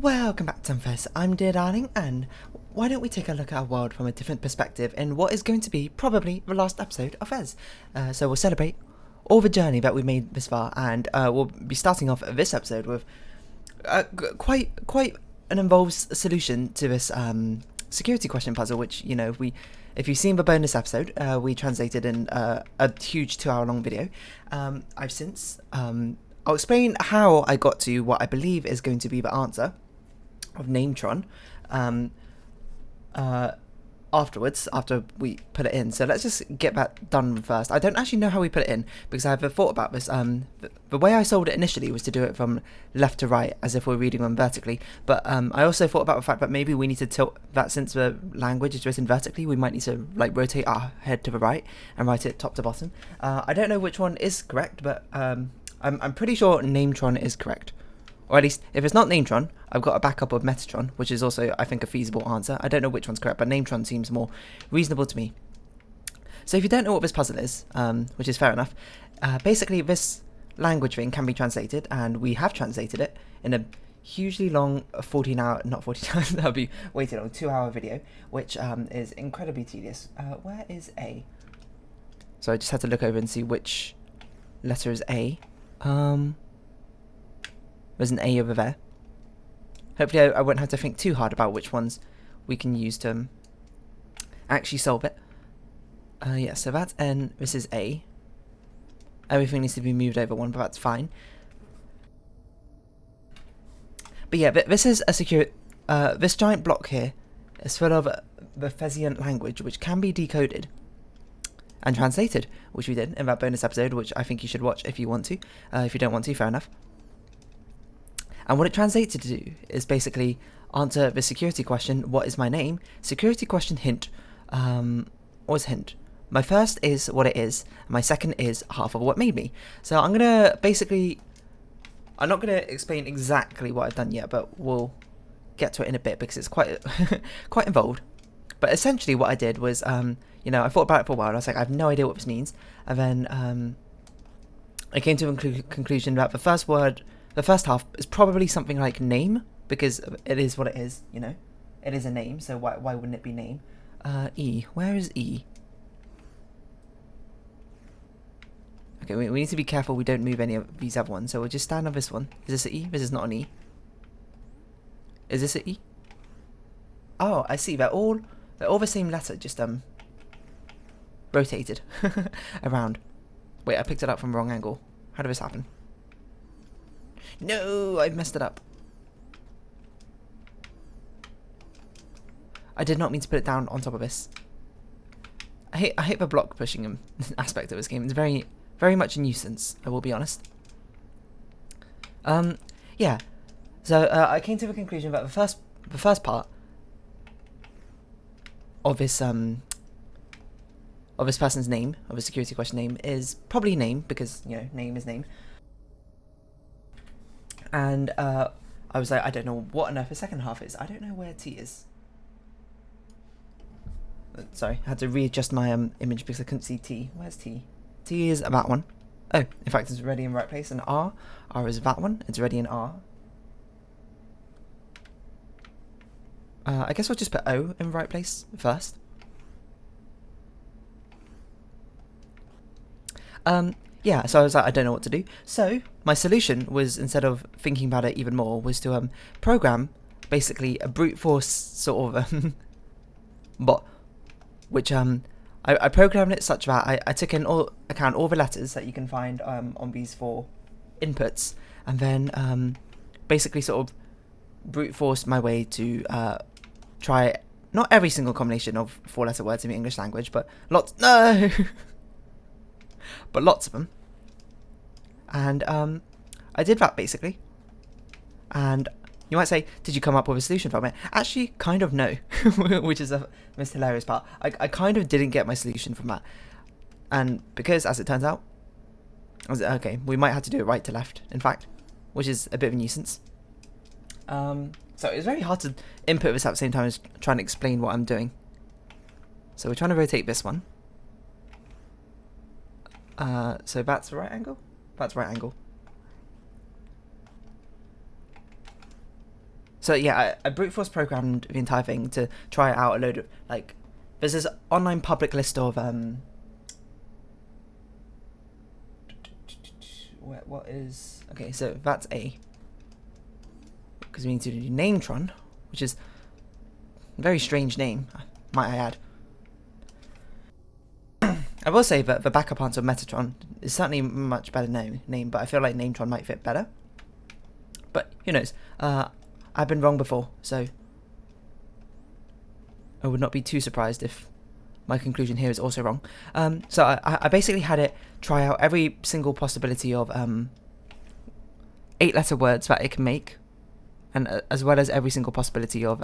Welcome back to Fest. I'm Dear Darling, and why don't we take a look at our world from a different perspective in what is going to be probably the last episode of Fez. So we'll celebrate all the journey that we made this far, and we'll be starting off this episode with quite an involved solution to this security question puzzle, which, you know, if you've seen the bonus episode, we translated in a huge 2-hour long video. I'll explain how I got to what I believe is going to be the answer of Nametron afterwards, after we put it in. So let's just get that done first. I don't actually know how we put it in, because I have thought about this. The way I solved it initially was to do it from left to right, as if we're reading them vertically. But I also thought about the fact that maybe we need to tilt that, since the language is written vertically, we might need to like rotate our head to the right and write it top to bottom. I don't know which one is correct, but I'm pretty sure Nametron is correct. Or at least, if it's not Nametron, I've got a backup of Metatron, which is also, I think, a feasible answer. I don't know which one's correct, but Nametron seems more reasonable to me. So if you don't know what this puzzle is, which is fair enough, basically this language thing can be translated, and we have translated it in a hugely long 14-hour, not 14 hours, that would be way too long, 2-hour video, which is incredibly tedious. Where is A? So I just had to look over and see which letter is A. There's an A over there. Hopefully I won't have to think too hard about which ones we can use to actually solve it. Yeah, so that's N, this is A. Everything needs to be moved over one, but that's fine. But yeah, this is a secure... this giant block here is full of the Fezian language, which can be decoded and translated, which we did in that bonus episode, which I think you should watch if you want to. If you don't want to, fair enough. And what it translates to do is basically answer the security question, what is my name? Security question hint. What is hint? My first is what it is, and my second is half of what made me. So I'm not going to explain exactly what I've done yet, but we'll get to it in a bit, because it's quite quite involved. But essentially what I did was, you know, I thought about it for a while, and I was like, I have no idea what this means. And then I came to a conclusion that the first half is probably something like name, because it is what it is, you know. It is a name, so why wouldn't it be name? E. Where is E? Okay, we need to be careful we don't move any of these other ones, so we'll just stand on this one. Is this an E? This is not an E. Is this an E? Oh, I see. They're all the same letter, just rotated around. Wait, I picked it up from the wrong angle. How did this happen? No, I've messed it up. I did not mean to put it down on top of this. I hate the block pushing aspect of this game. It's very much a nuisance, I will be honest. Yeah. So I came to the conclusion that the first part of this person's name, of a security question name, is probably name, because, you know, name is name. And I was like, I don't know what on earth the second half is. I don't know where T is. Sorry, I had to readjust my image because I couldn't see T. Where's T? T is that one. Oh, in fact, it's already in the right place. And R is that one. It's already in R. I guess we'll just put O in the right place first. Yeah, so I was like, I don't know what to do. So my solution was, instead of thinking about it even more, was to program basically a brute force sort of bot, which I programmed it such that I took in account all the letters that you can find on these 4 inputs, and then basically sort of brute forced my way to try not every single combination of 4-letter words in the English language, but lots. No. But lots of them. And I did that, basically. And you might say, did you come up with a solution from it? Actually, kind of no. Which is the most hilarious part. I kind of didn't get my solution from that. And because, as it turns out, I was like, okay, we might have to do it right to left, in fact. Which is a bit of a nuisance. So it's very hard to input this at the same time as trying to explain what I'm doing. So we're trying to rotate this one. So that's the right angle? That's right angle. So yeah, I brute force programmed the entire thing to try out a load of, like, there's this online public list of what is, okay, so that's A, because we need to do Nametron, which is a very strange name, might I add. I will say that the backup answer of Metatron is certainly a much better name, but I feel like Nametron might fit better. But who knows? I've been wrong before, so I would not be too surprised if my conclusion here is also wrong. So I basically had it try out every single possibility of 8-letter words that it can make, and as well as every single possibility of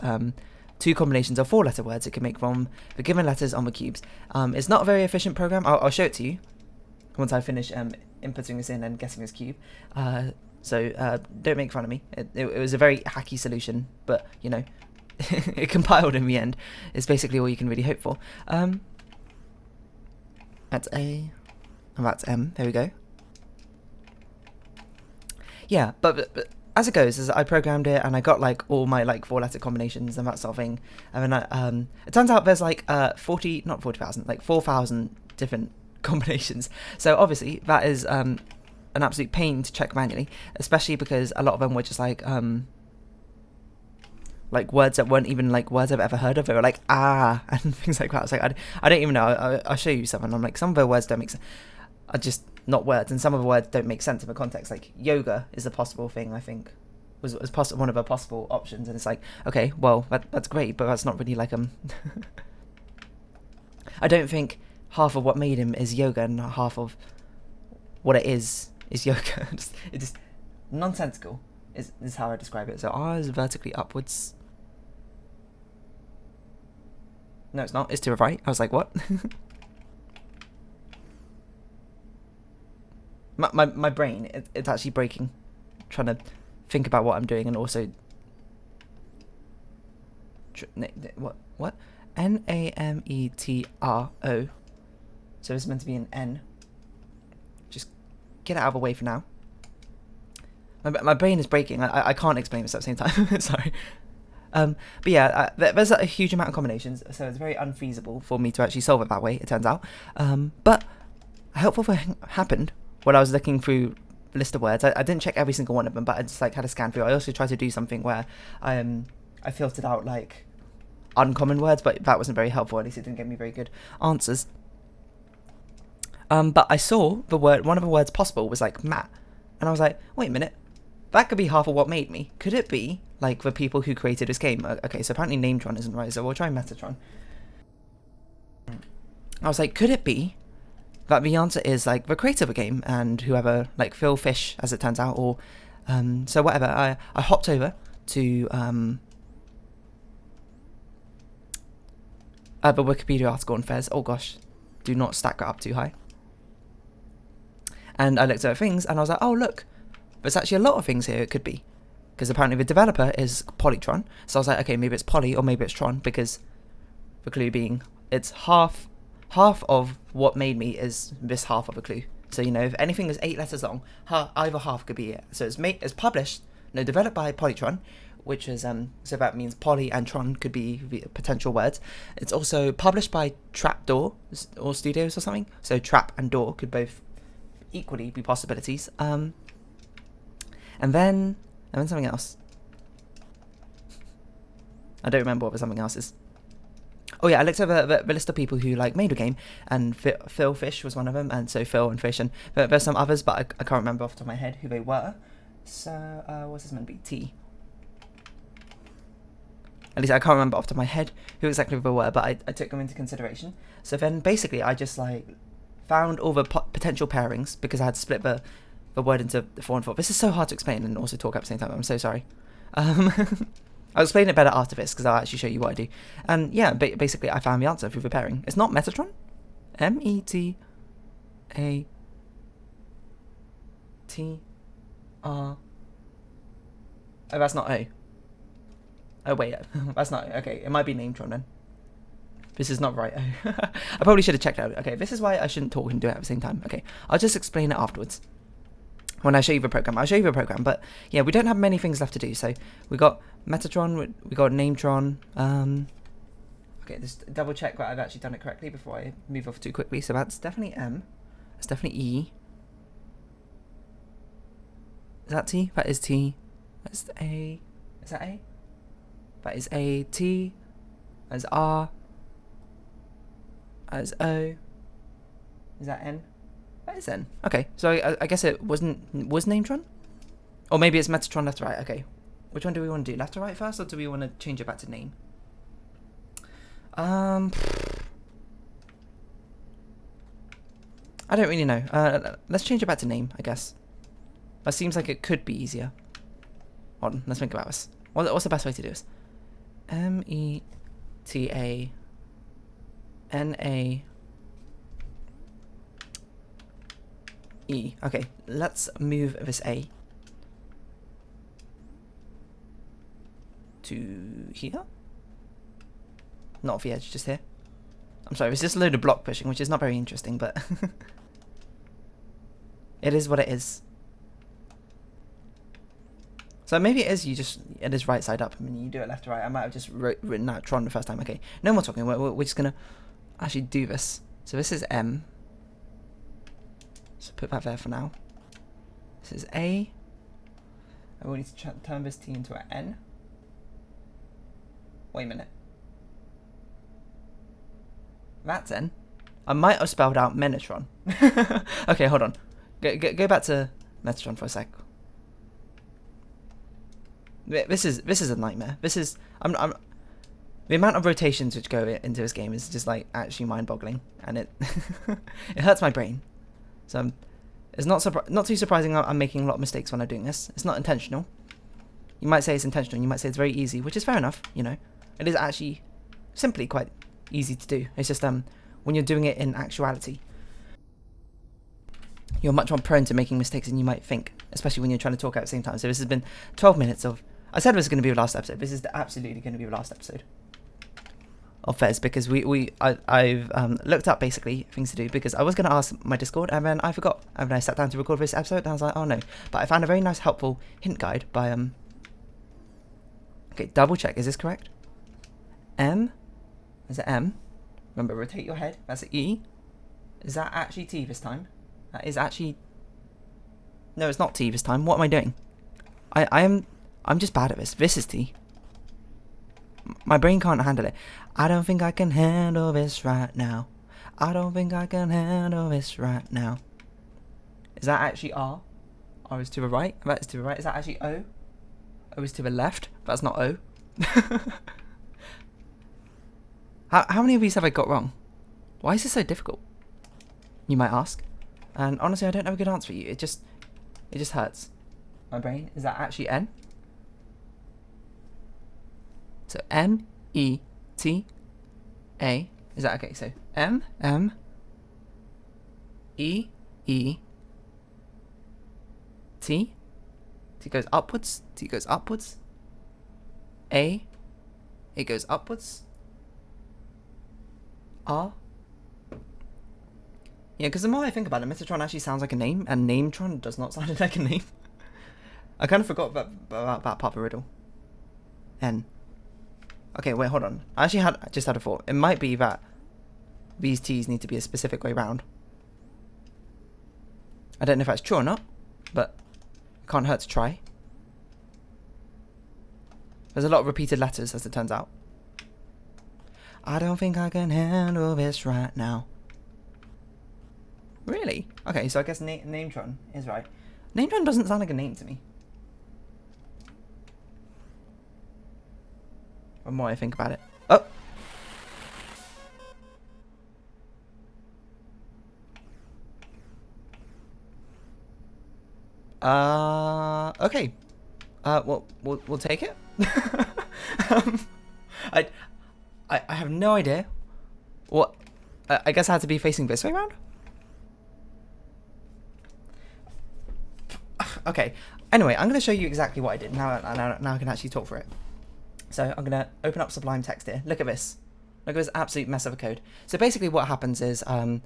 2 combinations of 4-letter words it can make from the given letters on the cubes. It's not a very efficient program. I'll show it to you once I finish inputting this in and guessing this cube. So don't make fun of me. It was a very hacky solution, but you know, it compiled in the end. It's basically all you can really hope for. That's A, and that's M. There we go. Yeah, but as it goes, as I programmed it and I got like all my like 4-letter combinations and that sort of thing, and then it turns out there's like 40,000, like 4,000 different combinations. So obviously that is an absolute pain to check manually, especially because a lot of them were just like words that weren't even like words I've ever heard of. They were like and things like that. I was like, I don't even know. I'll show you some, and I'm like, some of the words don't make sense. Are just not words, and some of the words don't make sense in the context. Like yoga is a possible thing, I think, was one of the possible options, and it's like, okay, well that's great, but that's not really like I don't think half of what made him is yoga, and half of what it is yoga. It's just nonsensical. Is how I describe it. So R is vertically upwards. No, it's not. It's to the right. I was like, what? my brain, it's actually breaking, trying to think about what I'm doing, and also what Nametro. So it's meant to be an N. Just get it out of the way for now. My brain is breaking. I can't explain this at the same time. Sorry. But yeah, there's a huge amount of combinations, so it's very unfeasible for me to actually solve it that way, it turns out. But a helpful thing happened when I was looking through the list of words. I didn't check every single one of them, but I just like had a scan through. I also tried to do something where I filtered out like uncommon words, but that wasn't very helpful. At least it didn't give me very good answers. But I saw one of the words possible was like Matt, and I was like, wait a minute. That could be half of what made me. Could it be like the people who created this game? Okay, so apparently Nametron isn't right, so we'll try Metatron. I was like, could it be that the answer is like the creator of the game and whoever, like Phil Fish, as it turns out, or so whatever. I hopped over to the Wikipedia article on Fez. Oh gosh, do not stack that up too high. And I looked at things and I was like, oh look. There's actually a lot of things here it could be, because apparently the developer is Polytron. So I was like, okay, maybe it's Poly or maybe it's Tron, because the clue being it's half of what made me is this half of a clue. So you know, if anything is 8 letters long, either half could be it. So it's developed by Polytron, which is so that means Poly and Tron could be the potential words. It's also published by Trapdoor or Studios or something. So Trap and Door could both equally be possibilities. And then something else. I don't remember what the something else is. Oh yeah, I looked over the list of people who like made the game, and Phil Fish was one of them, and so Phil and Fish, and there's some others, but I can't remember off the top of my head who they were. So what's this meant to be? T. At least I can't remember off the top of my head who exactly they were, but I took them into consideration. So then basically I just like found all the potential pairings, because I had to split the word into 4 and 4. This is so hard to explain and also talk at the same time. I'm so sorry. I'll explain it better after this, because I'll actually show you what I do. And yeah, basically I found the answer through the pairing. It's not Metatron. Metatron. Oh, that's not O. Oh wait, that's not O. Okay, it might be Nametron then. This is not right. I probably should have checked out. Okay, this is why I shouldn't talk and do it at the same time. Okay, I'll just explain it afterwards. when I show you the program. I'll show you the program, but yeah, we don't have many things left to do. So we got Metatron, we got Nametron. Okay, just double check that I've actually done it correctly before I move off too quickly. So that's definitely M. That's definitely E. Is that T? That is T. That's A. Is that A? That is A. T. That is R. That is O. Is that N? That is N. Okay, so I guess it was Nametron? Or maybe it's Metatron left to right. Okay. Which one do we want to do? Left to right first, or do we want to change it back to name? I don't really know. Let's change it back to name, I guess. That seems like it could be easier. Hold on, let's think about this. What's the best way to do this? M-E-T-A-N-A-E. Okay, let's move this A to here. Not off the edge, just here. I'm sorry, it's just a load of block pushing, which is not very interesting, but it is what it is. So maybe it is right side up. I mean, you do it left to right. I might have just written out Tron the first time. Okay, no more talking. We're just gonna actually do this. So this is M. So put that there for now. This is A. I will need to turn this T into an N. Wait a minute. That's N. I might have spelled out Menatron. Okay, hold on. Go back to Metatron for a sec. This is a nightmare. This is the amount of rotations which go into this game is just like actually mind-boggling, and it it hurts my brain. So it's not too surprising I'm making a lot of mistakes when I'm doing this. It's not intentional. You might say it's intentional. You might say it's very easy, which is fair enough. You know, it is actually simply quite easy to do. It's just when you're doing it in actuality, you're much more prone to making mistakes than you might think, especially when you're trying to talk at the same time. So this has been 12 minutes of... I said this was going to be the last episode. This is absolutely going to be the last episode of Fez, because I've looked up basically things to do, because I was going to ask my Discord and then I forgot. And then I sat down to record this episode and I was like, oh no. But I found a very nice helpful hint guide by... Okay, double check. Is this correct? M? Is it M? Remember, rotate your head. That's an E. Is that actually T this time? That is actually... No, it's not T this time. What am I doing? I'm just bad at this. This is T. My brain can't handle it. I don't think I can handle this right now. I don't think I can handle this right now. Is that actually R? R is to the right. That is to the right. Is that actually O? O is to the left. That's not O. How many of these have I got wrong? Why is this so difficult? You might ask. And honestly, I don't have a good answer for you. It just hurts my brain. Is that actually N? So M-E-T-A. Is that okay? So M-E-E-T. T goes upwards. T goes upwards. A. It goes upwards. R. Yeah, because the more I think about it, Metatron actually sounds like a name, and Nametron does not sound like a name. I kind of forgot about that part of the riddle. N. Okay, wait, hold on. I actually just had a thought. It might be that these T's need to be a specific way round. I don't know if that's true or not, but it can't hurt to try. There's a lot of repeated letters, as it turns out. I don't think I can handle this right now. Really? Okay, so I guess Nametron is right. Nametron doesn't sound like a name to me. The more I think about it. Oh! Okay. Well, we'll take it. I have no idea. What? I guess I had to be facing this way around? Okay. Anyway, I'm going to show you exactly what I did. Now I can actually talk for it. So I'm going to open up Sublime Text here. Look at this. Look at this absolute mess of a code. So basically what happens is I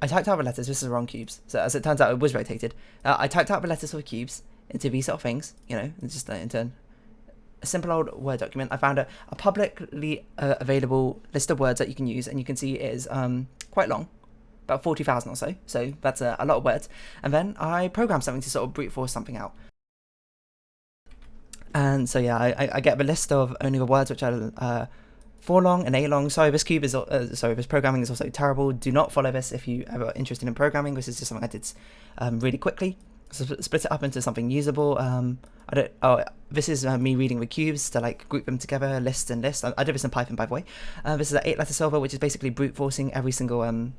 I typed out the letters. This is the wrong cubes. So as it turns out, it was rotated. I typed out the letters for the cubes into these sort of things, you know, just into a simple old Word document. I found a publicly available list of words that you can use, and you can see it is quite long, about 40,000 or so. So that's a lot of words. And then I programmed something to sort of brute force something out. And so yeah, I get the list of only the words which are 4 long and 8 long. Sorry, this cube is this programming is also terrible. Do not follow this if you are interested in programming. This is just something I did really quickly. So split it up into something usable. This is me reading the cubes to like group them together, list and list. I did this in Python, by the way. This is an 8-letter solver, which is basically brute forcing every single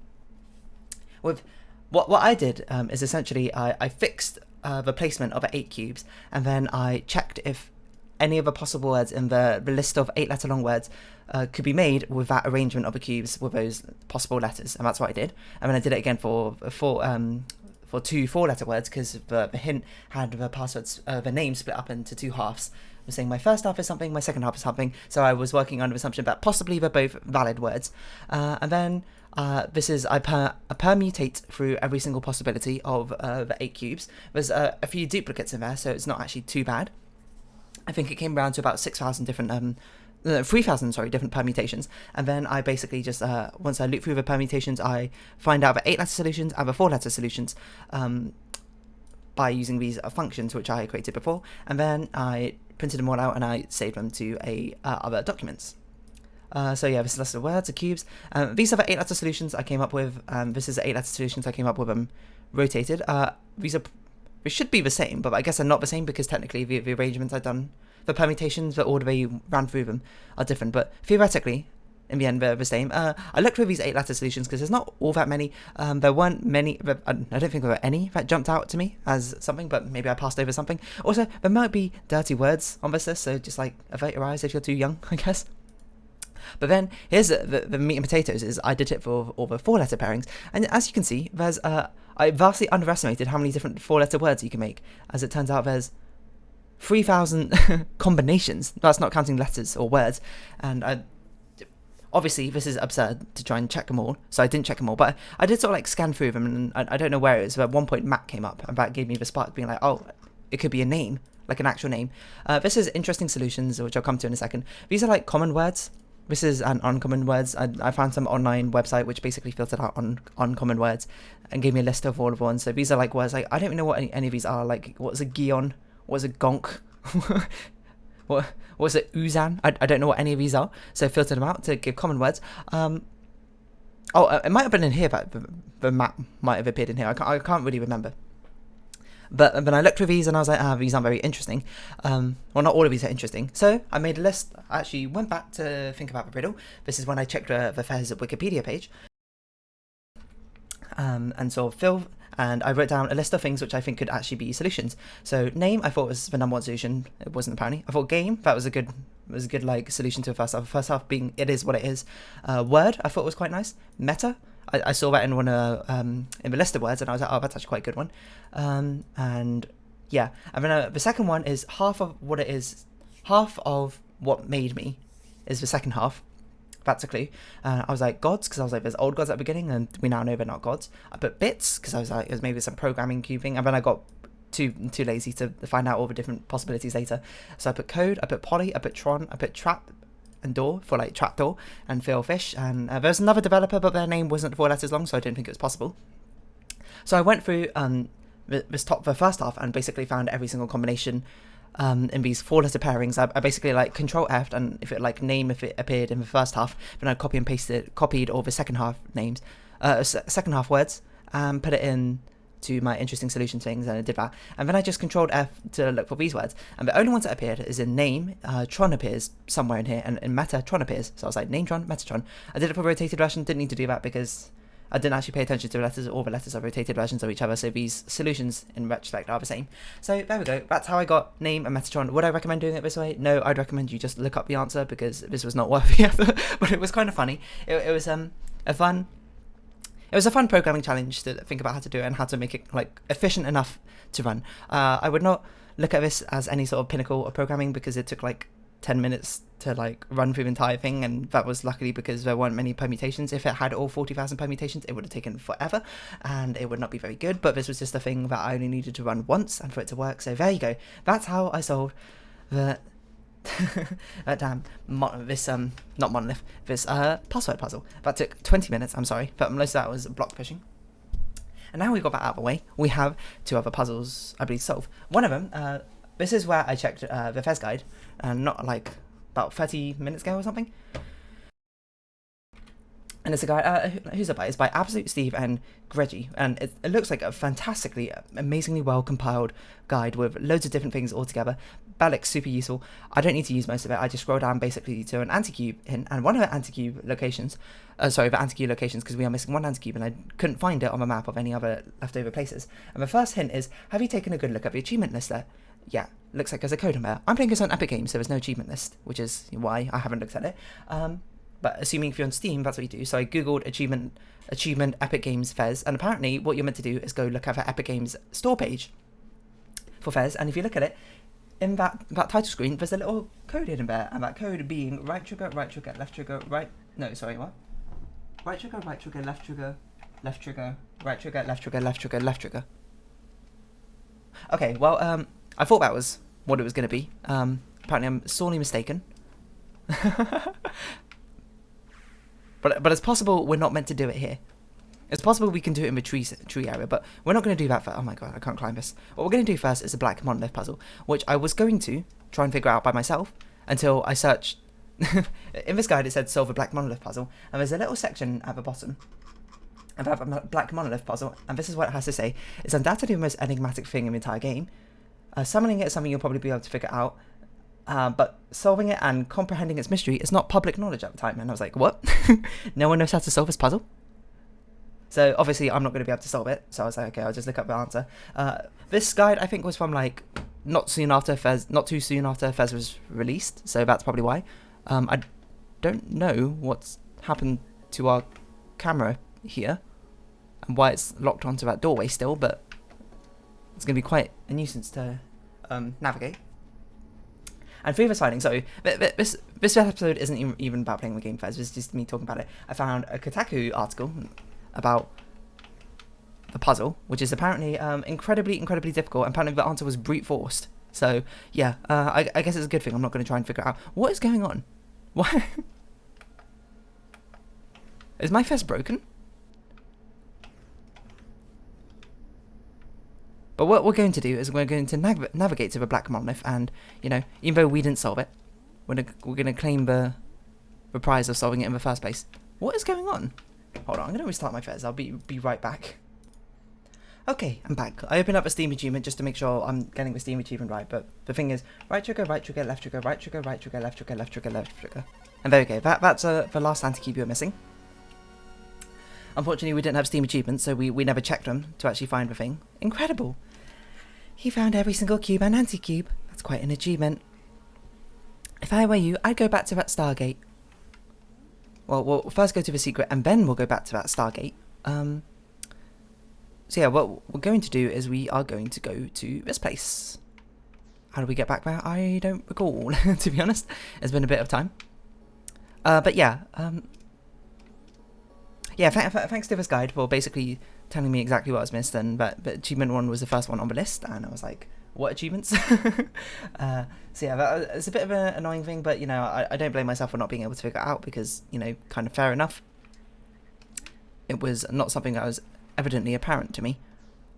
with what I did is essentially I fixed the placement of 8 cubes, and then I checked if any of the possible words in the list of 8-letter long words could be made with that arrangement of the cubes with those possible letters, and that's what I did. And then I did it again for 2 4-letter words, because the hint had the passwords, the name split up into 2 halves. I was saying my first half is something, my second half is something, so I was working under the assumption that possibly they're both valid words. And then this is I permutate through every single possibility of the 8 cubes. There's a few duplicates in there, so it's not actually too bad. I think it came around to about 6,000 different 3,000 different permutations, and then I basically just once I loop through the permutations, I find out the 8-letter solutions and the 4-letter solutions by using these functions which I created before, and then I printed them all out and I saved them to other documents. So yeah, this is a list of words, of cubes. These are the 8-letter solutions I came up with. This is the 8-letter solutions I came up with them rotated. They should be the same, but I guess they're not the same because technically the arrangements I've done, the permutations, the order they ran through them are different, but theoretically, in the end, they're the same. I looked through these 8-letter solutions because there's not all that many. There weren't many, I don't think there were any that jumped out to me as something, but maybe I passed over something. Also, there might be dirty words on this list, so just like avert your eyes if you're too young, I guess. But then here's the meat and potatoes. Is I did it for all the 4-letter pairings, and as you can see, there's I vastly underestimated how many different 4-letter words you can make. As it turns out, there's 3,000 combinations. That's not counting letters or words. And obviously this is absurd to try and check them all, so I didn't check them all. But I did sort of like scan through them, and I don't know where it is. But at one point, Matt came up, and that gave me the spark, being like, oh, it could be a name, like an actual name. This is interesting solutions, which I'll come to in a second. These are like common words. This is an uncommon words. I found some online website which basically filtered out on uncommon words and gave me a list of all of ones. So these are like words like I don't even know what any of these are. Like what's a Gion? What's a Gonk? What's a Uzan? I don't know what any of these are. So I filtered them out to give common words. It might have been in here, but the map might have appeared in here. I can't really remember. But when I looked through these and I was like, these aren't very interesting. Well, not all of these are interesting. So I made a list. I actually went back to think about the riddle. This is when I checked the Fez Wikipedia page. And sort of and I wrote down a list of things which I think could actually be solutions. So name, I thought was the number 1 solution. It wasn't apparently. I thought game, that was a good like solution to the first half. The first half being it is what it is. Word, I thought was quite nice. Meta, I saw that in one in the list of words, and I was like, oh, that's actually quite a good one. And yeah, and then the second one is half of what it is. Half of what made me is the second half. That's a clue. I was like gods, because I was like there's old gods at the beginning, and we now know they're not gods. I put bits because I was like it was maybe some programming cubing, and then I got too lazy to find out all the different possibilities later. So I put code, I put poly, I put tron, I put trap and door for like trapdoor, and Phil Fish, and there's another developer, but their name wasn't 4 letters long, so I didn't think it was possible. So I went through the first half and basically found every single combination in these 4-letter pairings. I basically like Control F, and if it like name, if it appeared in the first half, then I copied all the second half names, second half words, and put it in to my interesting solution things, and I did that. And then I just Controlled F to look for these words, and the only ones that appeared is in name. Tron appears somewhere in here, and in meta, Tron appears. So I was like name Tron, Metatron. I did it for rotated version. Didn't need to do that because I didn't actually pay attention to the letters. All the letters are rotated versions of each other, so these solutions in retrospect are the same. So there we go. That's how I got name and Metatron. Would I recommend doing it this way? No, I'd recommend you just look up the answer, because this was not worth the effort. But it was kind of funny. It was a fun programming challenge to think about how to do it and how to make it like efficient enough to run. I would not look at this as any sort of pinnacle of programming, because it took like 10 minutes to like run through the entire thing, and that was luckily because there weren't many permutations. If it had all 40,000 permutations, it would have taken forever and it would not be very good, but this was just a thing that I only needed to run once and for it to work. So there you go, that's how I solved the damn not monolith, this password puzzle. That took 20 minutes, I'm sorry, but most of that was block pushing. And now we got that out of the way, we have 2 other puzzles I believe to solve. One of them, this is where I checked the Fez guide, and not like about 30 minutes ago or something. And it's a guide, who's it by? It's by Absolute Steve and Greggy, and it looks like a fantastically, amazingly well compiled guide with loads of different things all together. That looks super useful. I don't need to use most of it. I just scroll down basically to an anti-cube hint, and one of the anti-cube locations, because we are missing one anti-cube and I couldn't find it on the map of any other leftover places. And the first hint is, have you taken a good look at the achievement list there? Yeah, looks like there's a code on there. I'm playing this on Epic Games, so there's no achievement list, which is why I haven't looked at it. But assuming if you're on Steam, that's what you do. So I googled achievement Epic Games Fez, and apparently what you're meant to do is go look at the Epic Games store page for Fez, and if you look at it, in that title screen, there's a little code hidden there, and that code being right trigger, left trigger, right trigger, left trigger, right trigger, left trigger, left trigger, left trigger. Okay, well, I thought that was what it was going to be. Apparently I'm sorely mistaken. But it's possible we're not meant to do it here. It's possible we can do it in the tree area, but we're not going to do that first. Oh my god, I can't climb this. What we're going to do first is a black monolith puzzle, which I was going to try and figure out by myself until I searched. In this guide it said solve a black monolith puzzle, and there's a little section at the bottom about a black monolith puzzle, and this is what it has to say. It's undoubtedly the most enigmatic thing in the entire game. Summoning it is something you'll probably be able to figure out, but solving it and comprehending its mystery is not public knowledge at the time. And I was like, what? No one knows how to solve this puzzle? So obviously I'm not going to be able to solve it, so I was like, okay, I'll just look up the answer. This guide I think was from like not too soon after Fez was released, so that's probably why. I don't know what's happened to our camera here and why it's locked onto that doorway still, but it's going to be quite a nuisance to navigate. And through this finding, so this episode isn't even about playing the game Fez, it's just me talking about it. I found a Kotaku article about the puzzle, which is apparently incredibly difficult, and apparently the answer was brute forced. So yeah, I guess it's a good thing. I'm not going to try and figure out what is going on. Why is my Fez broken? But what we're going to do is we're going to navigate to the black monolith, and you know, even though we didn't solve it, we're going to claim the prize of solving it in the first place. What is going on? Hold on, I'm going to restart my Fez. I'll be right back. Okay, I'm back. I opened up a Steam achievement just to make sure I'm getting the Steam achievement right, but the thing is, right trigger, left trigger, right trigger, left trigger, left trigger, left trigger. And there we go. That's the last anti-cube you're missing. Unfortunately, we didn't have Steam achievements, so we never checked them to actually find the thing. Incredible. He found every single cube and anti-cube. That's quite an achievement. If I were you, I'd go back to that Stargate. Well, we'll first go to the secret, and then we'll go back to that Stargate. So yeah, what we're going to do is we are going to go to this place. How do we get back there? I don't recall, to be honest. It's been a bit of time. But yeah, thanks to this guide for basically telling me exactly what was missed, and that achievement 1 was the first one on the list, and I was like, what achievements? So yeah, it's a bit of an annoying thing, but you know, I don't blame myself for not being able to figure it out, because, you know, kind of fair enough. It was not something that was evidently apparent to me.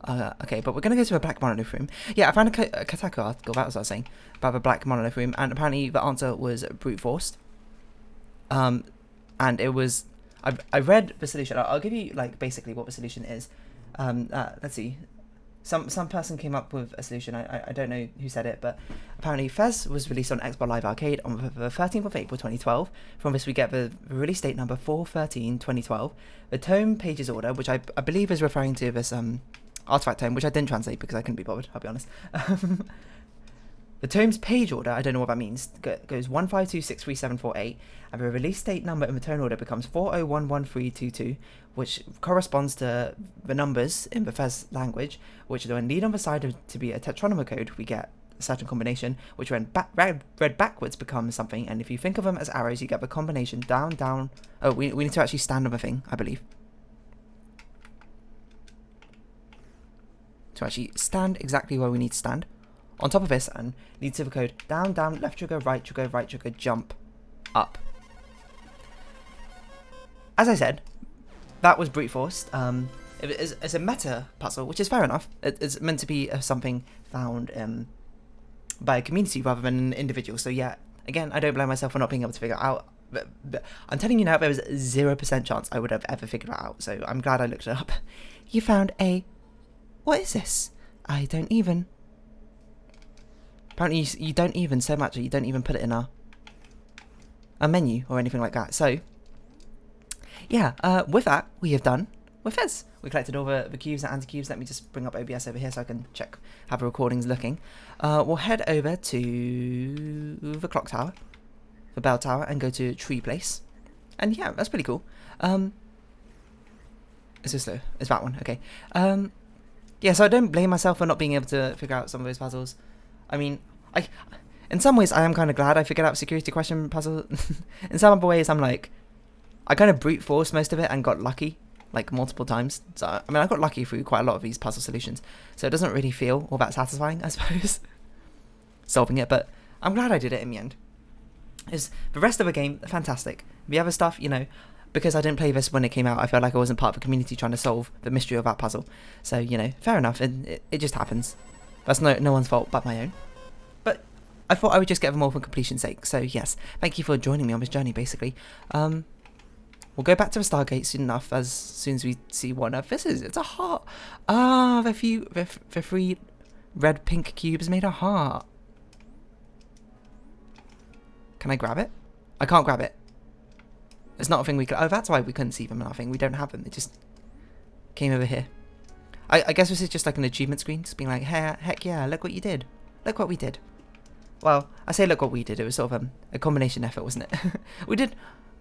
Okay, but we're going to go to a black monolith room. Yeah, I found a Kotaku article, that was what I was saying, about the black monolith room, and apparently the answer was brute forced. And it was... I read the solution. I'll give you like basically what the solution is. Let's see. Some person came up with a solution. I don't know who said it, but apparently Fez was released on Xbox Live Arcade on the 13th of April 2012. From this we get the release date number 4/13/2012. The tome pages order, which I believe is referring to this artifact tome, which I didn't translate because I couldn't be bothered, I'll be honest. The tome's page order, I don't know what that means, goes 15263748, and the release date number in the tome order becomes 4011322, which corresponds to the numbers in the Fez language, which when lead on the side to be a tetronymy code, we get a certain combination, which when read backwards becomes something, and if you think of them as arrows, you get the combination down, down. Oh, we need to actually stand on the thing, I believe. To actually stand exactly where we need to stand. On top of this, and need to the code down, down, left trigger, right trigger, jump, up. As I said, that was brute forced. It's a meta puzzle, which is fair enough. It's meant to be something found by a community rather than an individual. So yeah, again, I don't blame myself for not being able to figure it out. But I'm telling you now, there was 0% chance I would have ever figured it out. So I'm glad I looked it up. You found a... What is this? I don't even... Apparently you don't even so much. You don't even put it in a menu or anything like that. So yeah, with that, we have done with this. We collected all the cubes and anti-cubes. Let me just bring up OBS over here so I can check how the recording's looking. We'll head over to the clock tower, the bell tower, and go to Tree Place. And yeah, that's pretty cool. Is this slow? It's that one, okay. Yeah, so I don't blame myself for not being able to figure out some of those puzzles. I mean, in some ways I am kind of glad I figured out security question puzzle. In some other ways I'm like, I kind of brute forced most of it and got lucky, like multiple times. So I mean, I got lucky through quite a lot of these puzzle solutions, so it doesn't really feel all that satisfying, I suppose, solving it. But I'm glad I did it in the end. Is the rest of the game fantastic? The other stuff, you know, because I didn't play this when it came out, I felt like I wasn't part of the community trying to solve the mystery of that puzzle. So you know, fair enough. It just happens. That's no one's fault but my own. But I thought I would just get them all for completion's sake. So yes, thank you for joining me on this journey. Basically, we'll go back to the Stargate soon enough, as soon as we see what on earth this is. It's a heart. Ah, the 3 red pink cubes made a heart. Can I grab it? I can't grab it. It's not a thing we could... Oh, that's why we couldn't see them in our thing. We don't have them. It just came over here. I guess this is just like an achievement screen. Just being like, hey, heck yeah, look what you did. Look what we did. Well, I say look what we did. It was sort of a combination effort, wasn't it? we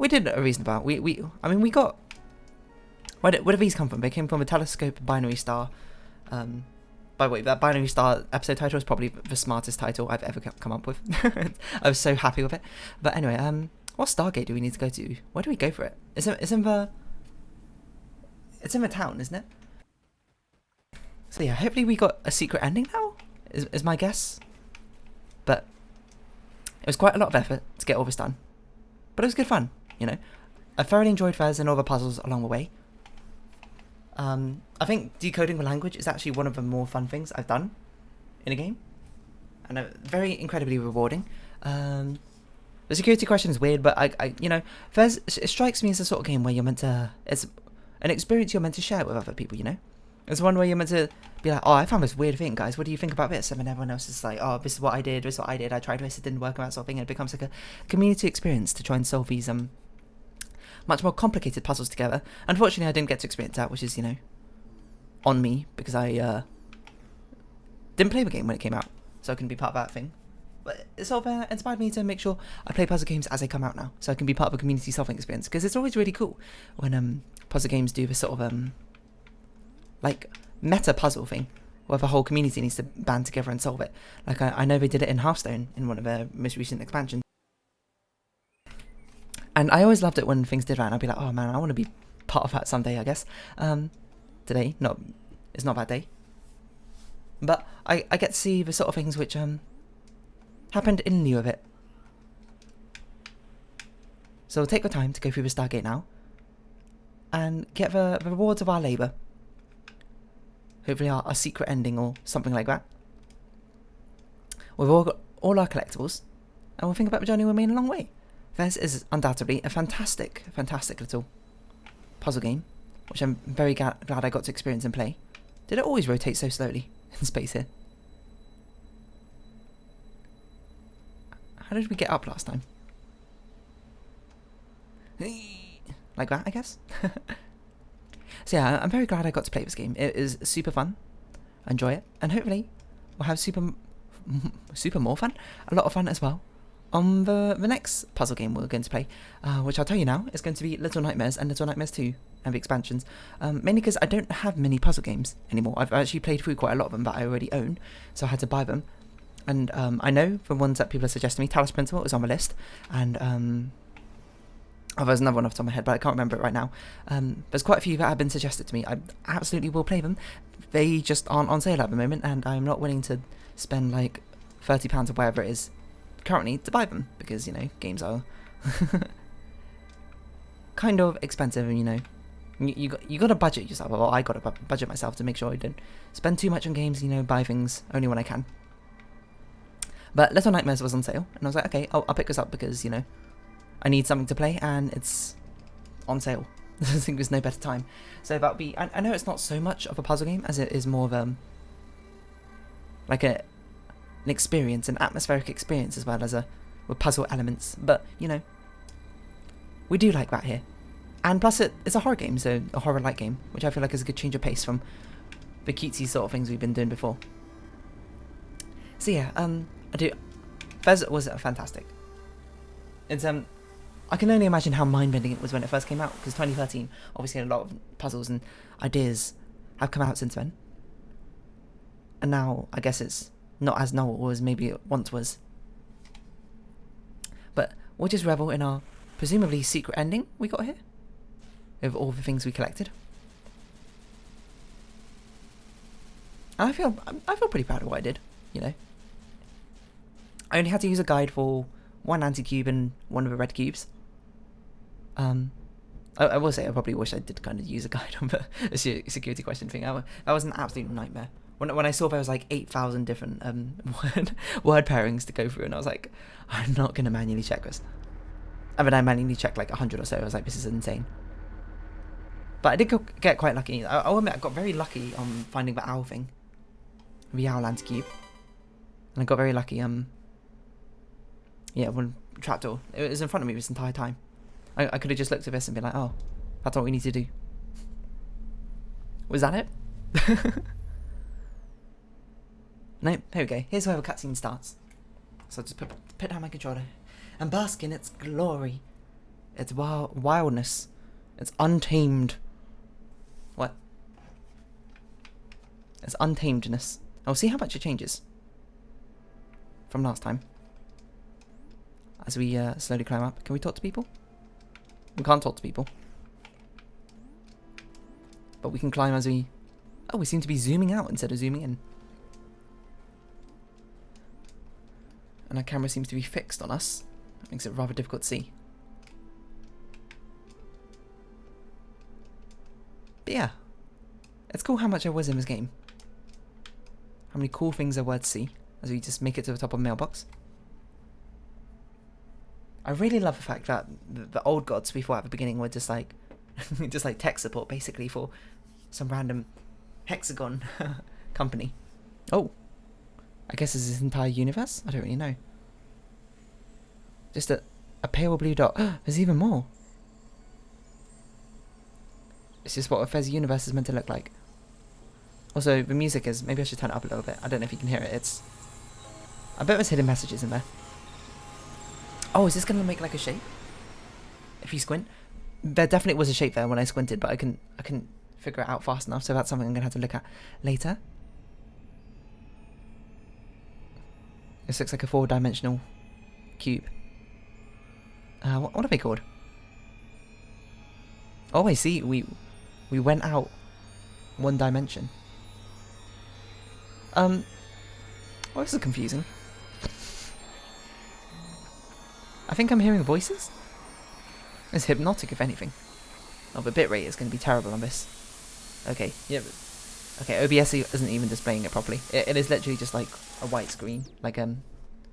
did a reasonable amount. I mean, we got... Where did these come from? They came from a telescope binary star. By the way, that binary star episode title is probably the smartest title I've ever come up with. I was so happy with it. But anyway, what Stargate do we need to go to? Where do we go for it? It's in the town, isn't it? So yeah, hopefully we got a secret ending now, is my guess. But it was quite a lot of effort to get all this done. But it was good fun, you know. I thoroughly enjoyed Fez and all the puzzles along the way. I think decoding the language is actually one of the more fun things I've done in a game. And very incredibly rewarding. The security question is weird, but I you know, Fez, it strikes me as the sort of game where you're meant to... It's an experience you're meant to share with other people, you know? It's one where you're meant to be like, oh, I found this weird thing, guys. What do you think about this? And then everyone else is like, oh, this is what I did. This is what I did. I tried this. It didn't work. And that sort of thing. And it becomes like a community experience to try and solve these much more complicated puzzles together. Unfortunately, I didn't get to experience that, which is, you know, on me because I didn't play the game when it came out, so I couldn't be part of that thing. But it sort of inspired me to make sure I play puzzle games as they come out now, so I can be part of a community solving experience. Because it's always really cool when puzzle games do this sort of like meta puzzle thing where the whole community needs to band together and solve it. Like I know they did it in Hearthstone in one of their most recent expansions, and I always loved it when things did that. And I'd be like, oh man, I want to be part of that someday, I guess. Today, it's not that day, but I get to see the sort of things which happened in lieu of it. So we'll take the time to go through the Stargate now and get the rewards of our labour. Hopefully our secret ending or something like that. We've all got all our collectibles, and we'll think about the journey we're making a long way. This is undoubtedly a fantastic little puzzle game, which I'm very glad I got to experience and play. Did it always rotate so slowly in space here? How did we get up last time? Like that, I guess? So yeah, I'm very glad I got to play this game. It is super fun. I enjoy it. And hopefully we'll have super more fun. A lot of fun as well on the next puzzle game we're going to play, which I'll tell you now is going to be Little Nightmares and Little Nightmares 2 and the expansions, mainly because I don't have many puzzle games anymore. I've actually played through quite a lot of them that I already own, so I had to buy them. And I know the ones that people are suggesting me, Talos Principle is on my list, and there's another one off the top of my head, but I can't remember it right now. There's quite a few that have been suggested to me. I absolutely will play them. They just aren't on sale at the moment, and I'm not willing to spend like £30 or whatever it is currently to buy them, because, you know, games are kind of expensive, and, you know, you got to budget yourself. Well, I got to budget myself to make sure I don't spend too much on games, you know, buy things only when I can. But Little Nightmares was on sale, and I was like, okay, I'll pick this up because, you know, I need something to play, and it's on sale. I think there's no better time. So that'll be... I know it's not so much of a puzzle game as it is more of like an experience, an atmospheric experience, as well as with puzzle elements. But, you know, we do like that here. And plus it's a horror game, so a horror-like game, which I feel like is a good change of pace from the cutesy sort of things we've been doing before. So yeah, Fez was fantastic. It's I can only imagine how mind-bending it was when it first came out, because 2013 obviously had a lot of puzzles and ideas have come out since then. And now I guess it's not as novel as maybe it once was. But we'll just revel in our presumably secret ending we got here, of all the things we collected. And I feel pretty proud of what I did, you know. I only had to use a guide for one anti-cube and one of the red cubes. I will say I probably wish I did kind of use a guide on the security question thing. That was an absolute nightmare. When I saw there was like 8,000 different word pairings to go through, and I was like, I'm not going to manually check this. I mean, I manually checked like 100 or so. I was like, this is insane. But I did get quite lucky. I'll admit, I got very lucky on finding the owl thing. The owl anti-cube. And I got very lucky, yeah, one trapdoor. It was in front of me this entire time. I could have just looked at this and been like, oh, that's what we need to do. Was that it? No, here we go. Here's where the cutscene starts. So I'll just put down my controller and bask in its glory, its wildness, its untamed... What? Its untamedness. I'll see how much it changes from last time. As we slowly climb up. Can we talk to people? We can't talk to people. But we can climb as we... Oh, we seem to be zooming out instead of zooming in. And our camera seems to be fixed on us. That makes it rather difficult to see. But yeah. It's cool how much there was in this game. How many cool things there were to see as we just make it to the top of the mailbox. I really love the fact that the old gods before at the beginning were just like tech support basically for some random hexagon company. Oh, I guess it's this entire universe? I don't really know. Just a pale blue dot. There's even more. It's just what a Fez universe is meant to look like. Also, the music is... Maybe I should turn it up a little bit. I don't know if you can hear it. I bet there's hidden messages in there. Oh, is this going to make like a shape? If you squint? There definitely was a shape there when I squinted, but I couldn't figure it out fast enough, so that's something I'm going to have to look at later. This looks like a 4-dimensional cube. What are they called? Oh, I see. We went out one dimension. Well, this is confusing. I think I'm hearing voices. It's hypnotic, if anything. Oh, the bitrate is going to be terrible on this. Okay, yeah. Okay, OBS isn't even displaying it properly. It is literally just like a white screen, like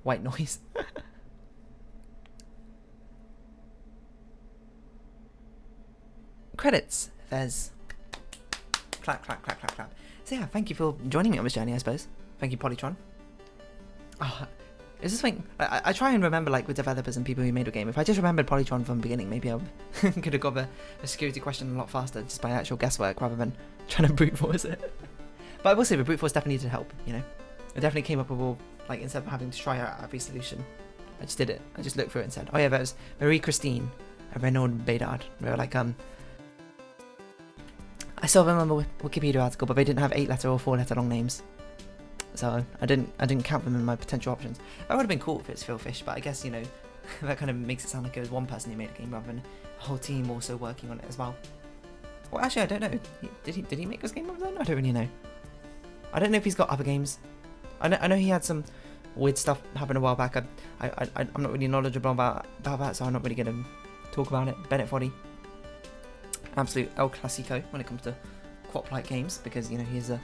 white noise. Credits. There's clap, clap, clap, clap, clap. So yeah, thank you for joining me on this journey, I suppose. Thank you, Polytron. Oh, is this thing? I try and remember, like, with developers and people who made a game. If I just remembered Polytron from the beginning, maybe I could have got the security question a lot faster just by actual guesswork rather than trying to brute force it. But I will say the brute force definitely did help, you know. It definitely came up with all, like, instead of having to try out every solution, I just did it. I just looked through it and said, oh yeah, that was Marie Christine and Renaud Bedard. They were like, I still remember Wikipedia article, but they didn't have 8-letter or 4-letter long names. So I didn't count them in my potential options. That would have been cool if it's Phil Fish, but I guess, you know, that kind of makes it sound like it was one person who made a game rather than a whole team also working on it as well. Well, actually, I don't know. Did he make this game of his own? I don't really know. I don't know if he's got other games. I know he had some weird stuff happen a while back. I'm not really knowledgeable about that, so I'm not really going to talk about it. Bennett Foddy, absolute El Clasico when it comes to co-op-like games, because, you know, he's the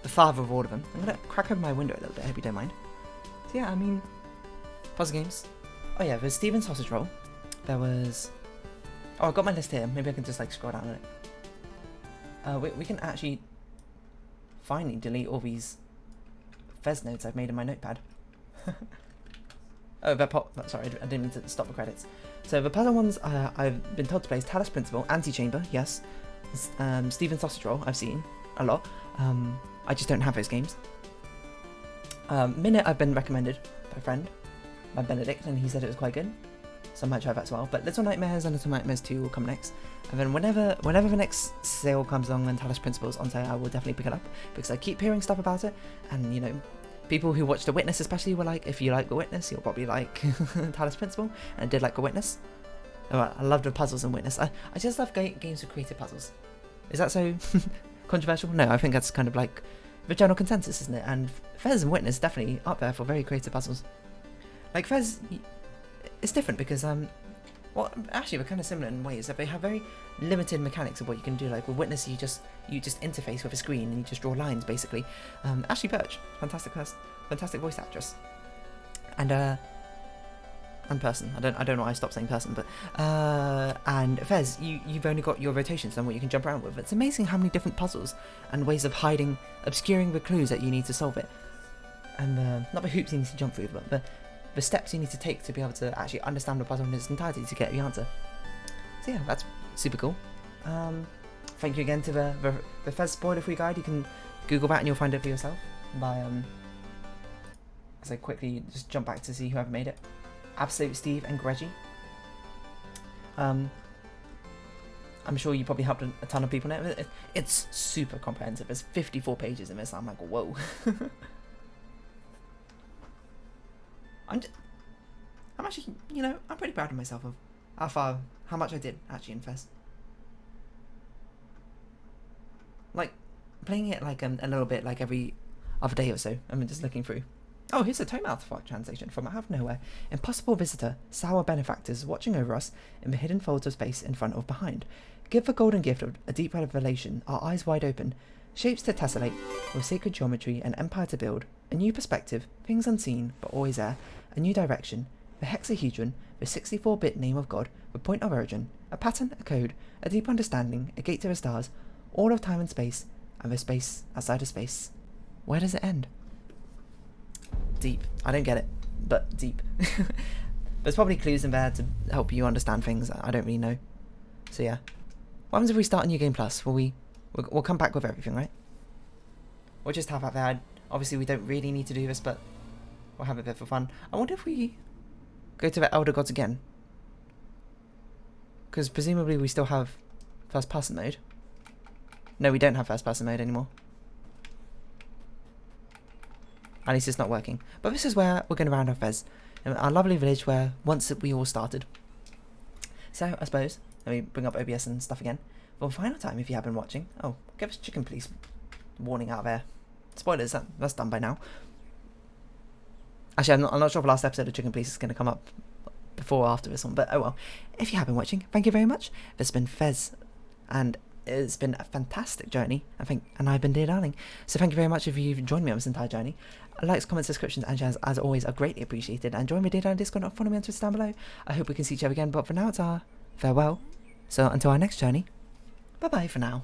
father of all of them. I'm going to crack open my window a little bit, I hope you don't mind. So yeah, I mean, puzzle games. Oh yeah, there's Steven Sausage Roll. There was... Oh, I've got my list here. Maybe I can just like scroll down on it. We can actually finally delete all these Fez notes I've made in my notepad. Oh, sorry, I didn't mean to stop the credits. So the puzzle ones I've been told to play is Talos Principle, Anti-Chamber, yes. Steven Sausage Roll, I've seen a lot. I just don't have those games. Minute I've been recommended by a friend, by Benedict, and he said it was quite good. So I might try that as well. But Little Nightmares and Little Nightmares 2 will come next. And then whenever the next sale comes along and Talos Principle's on sale, I will definitely pick it up, because I keep hearing stuff about it. And, you know, people who watch The Witness especially were like, if you like The Witness, you'll probably like Talos Principle. And I did like The Witness. Oh, I love the puzzles in Witness. I just love games with creative puzzles. Is that so controversial? No, I think that's kind of like the general consensus, isn't it? And Fez and Witness definitely up there for very creative puzzles. Like Fez, it's different because well, actually they're kind of similar in ways that they have very limited mechanics of what you can do. Like with Witness, you just interface with a screen and you just draw lines basically. Ashley Birch, fantastic voice actress, and person. I don't know why I stopped saying person, but and Fez, you've only got your rotations and what you can jump around with. It's amazing how many different puzzles and ways of obscuring the clues that you need to solve it, and not the hoops you need to jump through, but the steps you need to take to be able to actually understand the puzzle in its entirety to get the answer. So yeah, that's super cool. Thank you again to the Fez spoiler-free guide. You can Google that and you'll find it for yourself by as I quickly just jump back to see whoever made it. Absolute Steve and Greggy. I'm sure you probably helped a ton of people in it. It's super comprehensive. There's 54 pages in this. I'm like, whoa. I'm actually, you know, I'm pretty proud of myself of how much I did actually in Fez. Like playing it like a little bit like every other day or so. I mean, just looking through. Oh, here's a Toemouth translation from Out of Nowhere. Impossible visitor, sour benefactors watching over us in the hidden folds of space in front or behind. Give the golden gift of a deep revelation, our eyes wide open, shapes to tessellate, with sacred geometry, an empire to build, a new perspective, things unseen but always there, a new direction, the hexahedron, the 64-bit name of God, the point of origin, a pattern, a code, a deep understanding, a gate to the stars, all of time and space, and the space outside of space. Where does it end? Deep. I don't get it, but deep. There's probably clues in there to help you understand things. I don't really know. So yeah. What happens if we start a new game plus? We'll come back with everything, right? We'll just have that there. Obviously we don't really need to do this, but we'll have it there for fun. I wonder if we go to the Elder Gods again. Because presumably we still have first person mode. No, we don't have first person mode anymore. At least it's not working. But this is where we're going to round off Fez. Our lovely village where once we all started. So, I suppose, let me bring up OBS and stuff again. For the final time, if you have been watching. Oh, give us chicken police warning out there. Spoilers, that's done by now. Actually, I'm not sure if the last episode of Chicken Police is going to come up before or after this one. But oh well. If you have been watching, thank you very much. This has been Fez. And it's been a fantastic journey, I think, and I've been Dear Darling. So thank you very much if you've joined me on this entire journey. Likes, comments, descriptions, and shares, as always, are greatly appreciated. And join me Dear Darling Discord and follow me on Twitter down below. I hope we can see each other again, but for now it's our farewell. So until our next journey, bye bye for now.